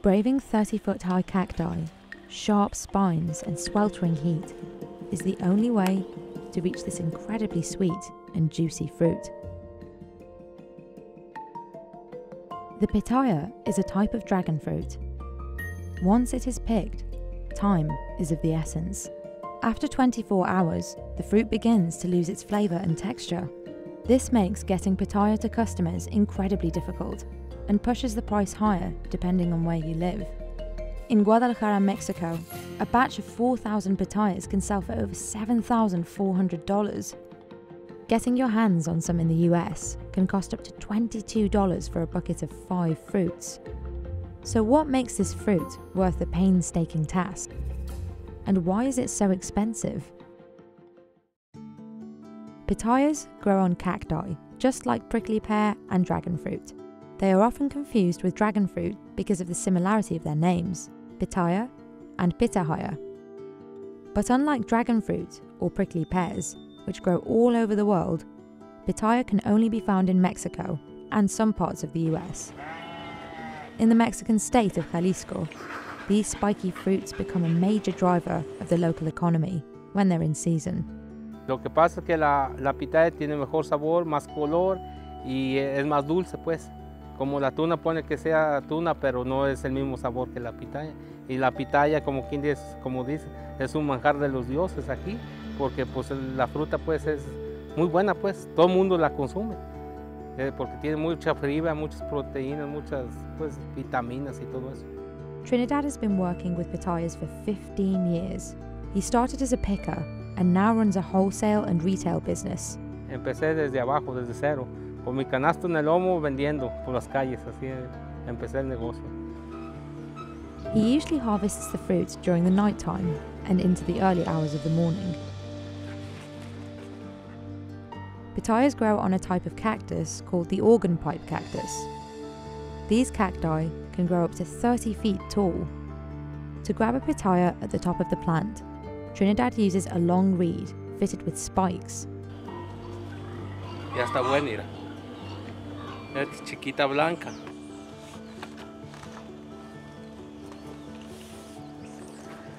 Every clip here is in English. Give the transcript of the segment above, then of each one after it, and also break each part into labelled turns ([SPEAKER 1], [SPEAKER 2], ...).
[SPEAKER 1] Braving 30-foot-high cacti, sharp spines and sweltering heat is the only way to reach this incredibly sweet and juicy fruit. The pitaya is a type of dragon fruit. Once it is picked, time is of the essence. After 24 hours, the fruit begins to lose its flavour and texture. This makes getting pitaya to customers incredibly difficult and pushes the price higher depending on where you live. In Guadalajara, Mexico, a batch of 4,000 pitayas can sell for over $7,400. Getting your hands on some in the US can cost up to $22 for a bucket of 5 fruits. So what makes this fruit worth the painstaking task? And why is it so expensive? Pitayas grow on cacti, just like prickly pear and dragon fruit. They are often confused with dragon fruit because of the similarity of their names, Pitaya and Pitahaya. But unlike dragon fruit or prickly pears, which grow all over the world, pitaya can only be found in Mexico and some parts of the US. In the Mexican state of Jalisco, these spiky fruits become a major driver of the local economy when they're in season.
[SPEAKER 2] Lo que pasa es que la pitaya tiene mejor sabor, más color y es más dulce, pues. Como la tuna pone que sea tuna, pero no es el mismo sabor que la pitaya. Y la pitaya, como dice, es un manjar de los dioses aquí, porque pues la fruta pues es muy buena, pues todo el mundo la consume, porque tiene mucha fibra, muchas proteínas, muchas pues vitaminas y todo eso.
[SPEAKER 1] Trinidad has been working with pitayas for 15 years. He started as a picker and now runs a wholesale and retail business.
[SPEAKER 2] Empecé desde abajo, desde cero, con mi canasto en el lomo vendiendo por las calles, así empecé el negocio.
[SPEAKER 1] He usually harvests the fruit during the night time and into the early hours of the morning. Pitayas grow on a type of cactus called the organ pipe cactus. These cacti can grow up to 30 feet tall. To grab a pitaya at the top of the plant, Trinidad uses a long reed fitted with spikes.
[SPEAKER 2] Ya está buena, mira. Es chiquita blanca.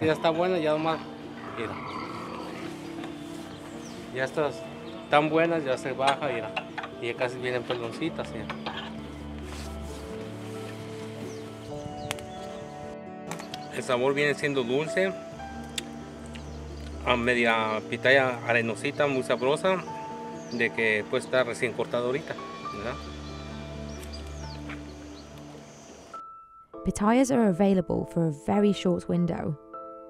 [SPEAKER 2] Ya está buena, ya nomás, mira. Ya está tan buenas, ya se baja, mira. Y ya casi vienen peloncitas, mira. El sabor viene siendo dulce, a media pitaya arenosita, muy sabrosa, de que puede estar recién cortada ahorita, ¿verdad?
[SPEAKER 1] Pitayas are available for a very short window.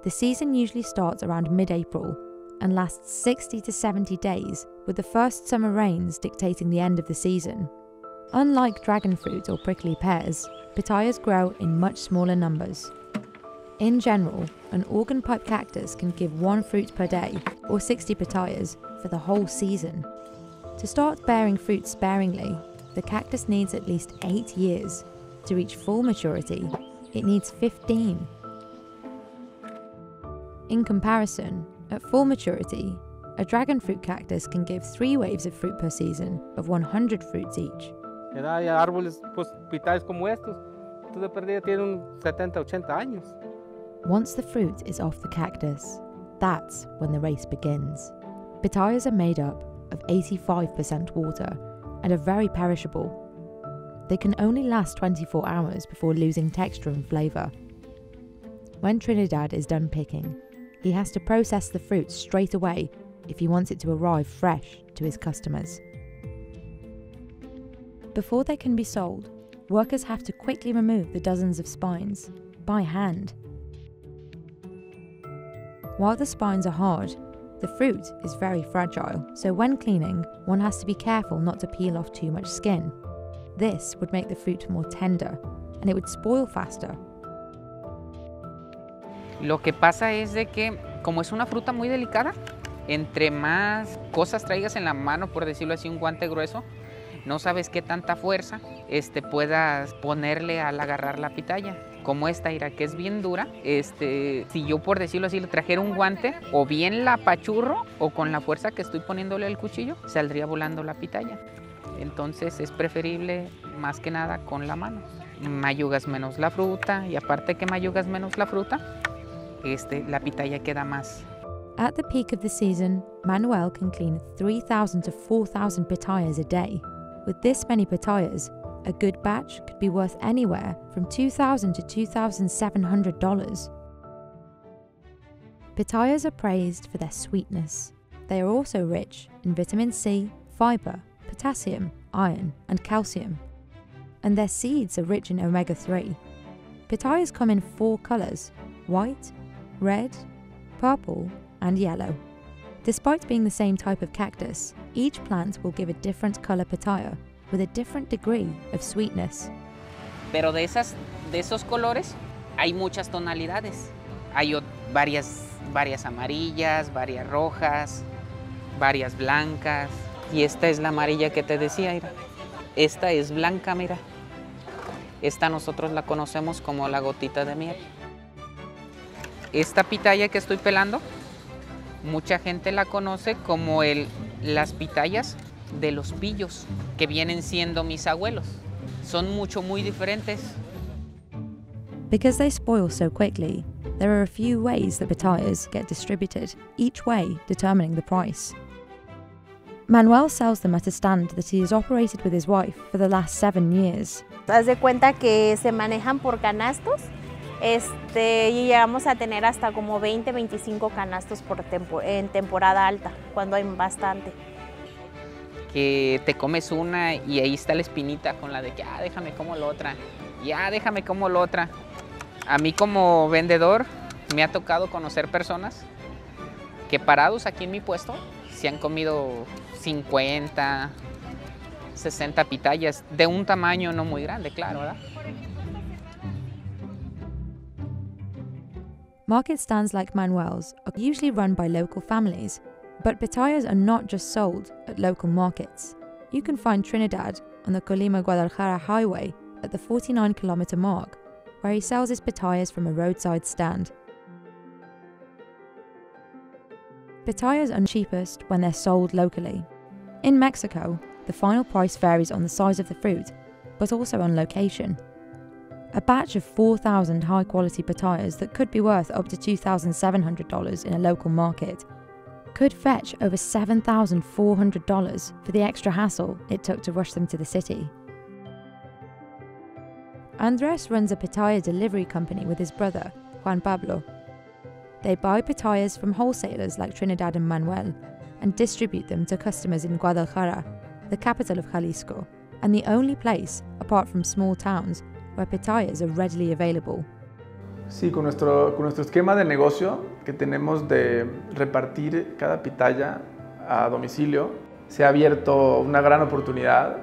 [SPEAKER 1] The season usually starts around mid-April and lasts 60 to 70 days, with the first summer rains dictating the end of the season. Unlike dragon fruit or prickly pears, pitayas grow in much smaller numbers. In general, an organ pipe cactus can give 1 fruit per day, or 60 pitayas, for the whole season. To start bearing fruit sparingly, the cactus needs at least 8 years. To reach full maturity, it needs 15. In comparison, at full maturity, a dragon fruit cactus can give 3 waves of fruit per season of 100 fruits each.
[SPEAKER 2] Hay árboles, pues, pitayas como estos, tú de perdida tienen 70, 80 años.
[SPEAKER 1] Once the fruit is off the cactus, that's when the race begins. Pitayas are made up of 85% water and are very perishable. They can only last 24 hours before losing texture and flavour. When Trinidad is done picking, he has to process the fruit straight away if he wants it to arrive fresh to his customers. Before they can be sold, workers have to quickly remove the dozens of spines, by hand. While the spines are hard, the fruit is very fragile, so when cleaning, one has to be careful not to peel off too much skin. This would make the fruit more tender, and it would spoil faster.
[SPEAKER 3] Lo que pasa es de que, como es una fruta muy delicada, entre más cosas traigas en la mano, por decirlo así, un guante grueso, no sabes qué tanta fuerza puedas ponerle al agarrar la pitaya. Como esta, mira, que es bien dura, si yo, por decirlo así, le trajera un guante, o bien la apachurro, o con la fuerza que estoy poniéndole al cuchillo, saldría volando la pitaya. Entonces es preferible más que nada con la mano. Mayugas menos la fruta y aparte que mayugas menos la fruta, la pitaya queda más.
[SPEAKER 1] At the peak of the season, Manuel can clean 3,000 to 4,000 pitayas a day. With this many pitayas, a good batch could be worth anywhere from $2,000 to $2,700. Pitayas are praised for their sweetness. They are also rich in vitamin C, fibre, potassium, iron and calcium. And their seeds are rich in omega-3. Pitayas come in 4 colours: white, red, purple and yellow. Despite being the same type of cactus, each plant will give a different colour pitaya with a different degree of sweetness.
[SPEAKER 3] Pero de esos colores hay muchas tonalidades. Hay varias amarillas, varias rojas, varias blancas. Y esta es la amarilla que te decía, mira. Esta es blanca, mira. Esta nosotros la conocemos como la gotita de miel. Esta pitaya que estoy pelando, mucha gente la conoce como las pitayas de los pillos, que vienen siendo mis abuelos. Son muy diferentes.
[SPEAKER 1] Because they spoil so quickly, there are a few ways that pitayas get distributed, each way determining the price. Manuel sells them at a stand that he has operated with his wife for the last 7 years.
[SPEAKER 4] Haz de cuenta que se manejan por canastos, y llegamos a tener hasta como 20, 25 canastos en temporada alta, cuando hay bastante.
[SPEAKER 3] Que te comes una y ahí está la espinita con la de que, déjame como la otra, déjame como la otra. A mí como vendedor me ha tocado conocer personas que parados aquí en mi puesto se han comido 50, 60 pitayas de un tamaño no muy grande, claro, ¿verdad?
[SPEAKER 1] Market stands like Manuel's are usually run by local families, but pitayas are not just sold at local markets. You can find Trinidad on the Colima-Guadalajara highway at the 49-kilometer mark, where he sells his pitayas from a roadside stand. Pitayas are cheapest when they're sold locally. In Mexico, the final price varies on the size of the fruit, but also on location. A batch of 4,000 high-quality pitayas that could be worth up to $2,700 in a local market could fetch over $7,400 for the extra hassle it took to rush them to the city. Andres runs a pitaya delivery company with his brother, Juan Pablo. They buy pitayas from wholesalers like Trinidad and Manuel and distribute them to customers in Guadalajara, the capital of Jalisco, and the only place, apart from small towns, where pitayas are readily available.
[SPEAKER 5] Sí, con nuestro esquema de negocio que tenemos de repartir cada pitaya a domicilio, se ha abierto una gran oportunidad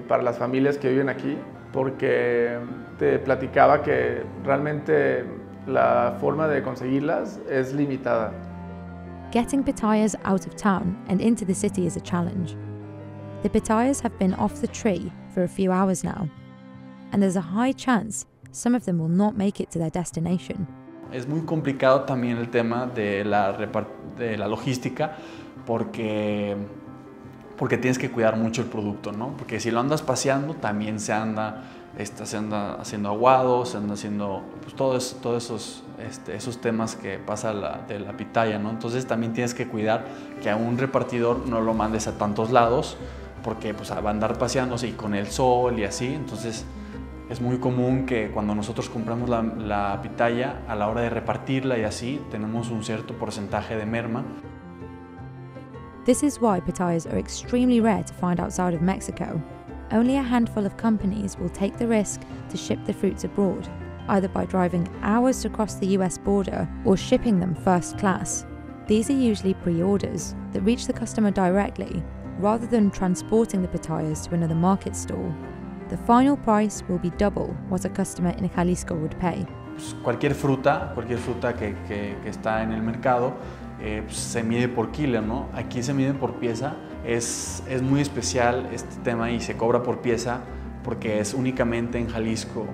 [SPEAKER 5] para las familias que viven aquí, porque te platicaba que realmente la forma de conseguirlas es limitada.
[SPEAKER 1] Getting pitayas out of town and into the city is a challenge. The pitayas have been off the tree for a few hours now, and there's a high chance some of them will not make it to their destination.
[SPEAKER 6] Es muy complicado también el tema de la logística porque tienes que cuidar mucho el producto, ¿no? Porque si lo andas paseando también se anda haciendo aguados, se anda haciendo pues, todos esos temas que pasa de la pitaya, ¿no? Entonces también tienes que cuidar que a un repartidor no lo mandes a tantos lados porque pues, va a andar paseándose y con el sol y así. Entonces es muy común que cuando nosotros compramos la pitaya, a la hora de repartirla y así, tenemos un cierto porcentaje de merma.
[SPEAKER 1] This is why pitayas are extremely rare to find outside of Mexico. Only a handful of companies will take the risk to ship the fruits abroad, either by driving hours to cross the US border or shipping them first class. These are usually pre-orders that reach the customer directly, rather than transporting the pitayas to another market stall. The final price will be double what a customer in Jalisco would pay.
[SPEAKER 6] Pues cualquier fruta que está en el mercado pues se mide por kilo, ¿no? Aquí se mide por pieza. Es muy especial este tema y se cobra por pieza porque es únicamente en Jalisco,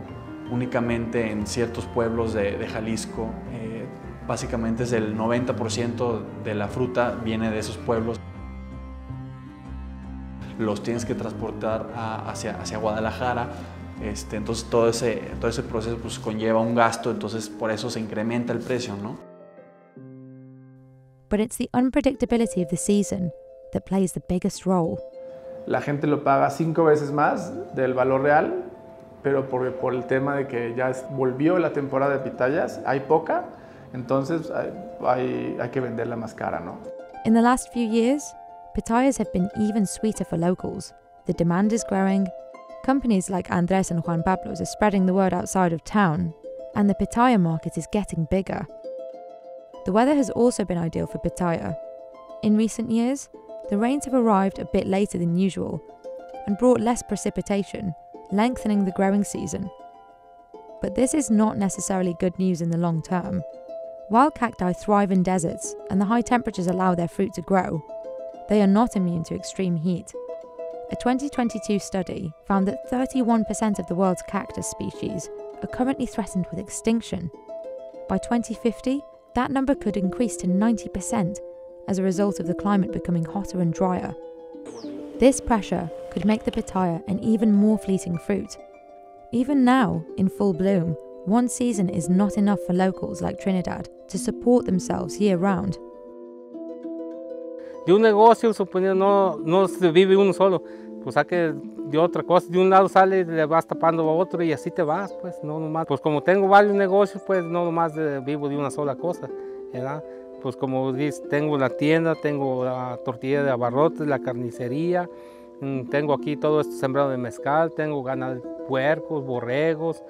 [SPEAKER 6] únicamente en ciertos pueblos de Jalisco. Básicamente es el 90% de la fruta viene de esos pueblos. los tienes que transportar hacia Guadalajara. Entonces todo ese proceso pues conlleva un gasto, entonces por eso se incrementa el precio, ¿no?
[SPEAKER 1] But it's the unpredictability of the season that plays the biggest role.
[SPEAKER 5] La gente lo paga 5 veces más del valor real, pero por el tema de que ya volvió la temporada de pitayas, hay poca, entonces hay que venderla más cara, ¿no?
[SPEAKER 1] In the last few years, pitayas have been even sweeter for locals. The demand is growing. Companies like Andres and Juan Pablo's are spreading the word outside of town, and the pitaya market is getting bigger. The weather has also been ideal for pitaya. In recent years, the rains have arrived a bit later than usual and brought less precipitation, lengthening the growing season. But this is not necessarily good news in the long term. Wild cacti thrive in deserts, and the high temperatures allow their fruit to grow. They are not immune to extreme heat. A 2022 study found that 31% of the world's cactus species are currently threatened with extinction. By 2050, that number could increase to 90% as a result of the climate becoming hotter and drier. This pressure could make the pitaya an even more fleeting fruit. Even now, in full bloom, one season is not enough for locals like Trinidad to support themselves year-round.
[SPEAKER 2] De un negocio, suponiendo, no se vive uno solo, pues hay que de otra cosa, de un lado sale, le vas tapando a otro y así te vas, pues no nomás. Pues como tengo varios negocios, pues no nomás vivo de una sola cosa, ¿verdad? Pues como dices, tengo la tienda, tengo la tortilla de abarrotes, la carnicería, tengo aquí todo esto sembrado de mezcal, tengo ganado, puercos, borregos.